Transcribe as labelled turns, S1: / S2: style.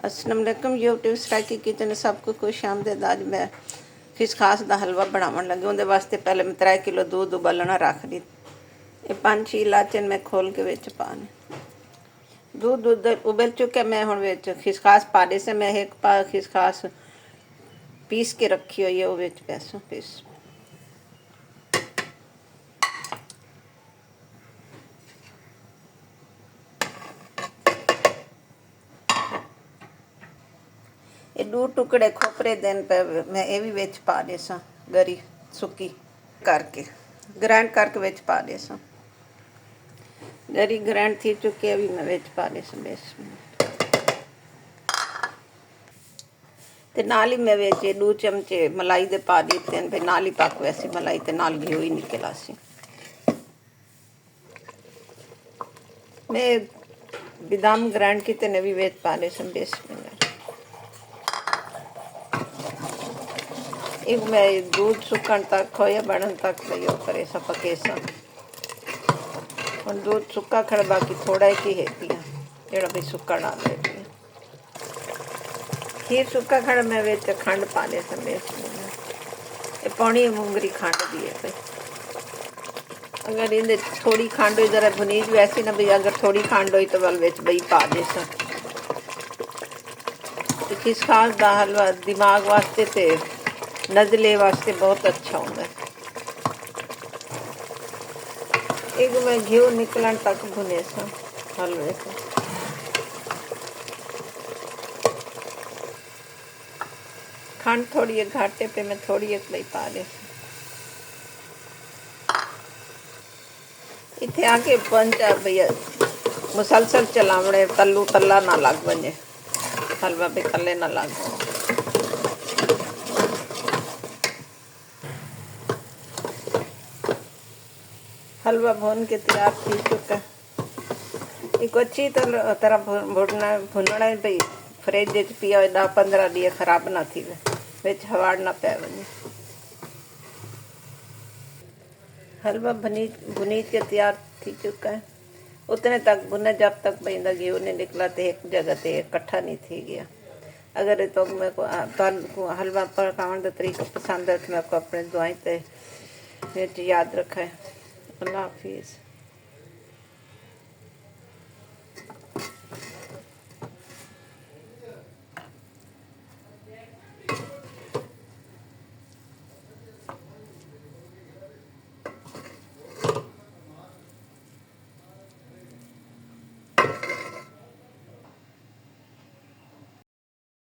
S1: अस्सलाम वालेकुम YouTube स्ट्राइकी kitchen सबको खुश आमदीद। अज मैं खिसखास का हलवा बनावन लगी। उनके वास्ते पहले मैं 3 किलो दूध उबलना रख दी। ये 5-6 इलायची मैं खोल के विच पाने। दूध उबल चुके। मैं हुण विच खिसखास पा दे से मैं एक पा खिसखास पीस के रखी हुई है वो विच पैसों पीस। ये 2 टुकड़े खोपरे देन पे मैं ये भी विच पा दे सा गरी सुकी करके ग्राइंड करके विच पा दे सा। गरी ग्राइंड थी चुकी है भी मैं विच पा दे सा बेस ते नाल ही मैं विच 2 चमचे मलाई दे पा दिते हैं। फिर नाल ही पक वैसी मलाई ते नाल घी ही निकला सी। मैं बादाम ग्राइंड किते ने भी विच पा दे सा बेस में। एक मैं दूध सुकन तक खोया बनन तक यो करे सा पके सा। और दूध सुक्का खड़ बाकी थोड़ा ही है पिया जेड़ा भी सुक्का ना दे पिया। खीर सुक्का खड़ मैं विच खंड पा दे सा बेस में। ये पौनी मूंगरी खंड दी है भाई। अगर इनदे थोड़ी खंड हो जरा भुनीज वैसी ना भी अगर थोड़ी खंड हो तो वल विच बई पा दे सा। खिसखास दा हलवा दिमाग वास्ते ते नज़ले वास्ते बहुत अच्छा होता है। एक मैं घी निकलन तक भुने सा हलवे को। खंड थोड़ी है घाटे पे मैं थोड़ी एक बई पा दे। इतने आके पंचा भैया मुसलसल चलावणे तल्लू तल्ला ना लग वने हलवा पे तले ना लग। हलवा भून के तैयार थी चुका। एक अच्छी तरह भुनना है भाई। फ्रिज पिया 10-15 दिन खराब ना थी विच हवाड़ ना पै वने। हलवा भुनी के तैयार थी चुका है। उतने तक भुने जब तक भाई घी नहीं निकला तो एक जगह से इकट्ठा नहीं थी गया। अगर तो मेरे को हलवा पकाने का तरीका पसंद है तो मैं को अपने दुआई ते याद रखा है। अल्लाह हाफिज़।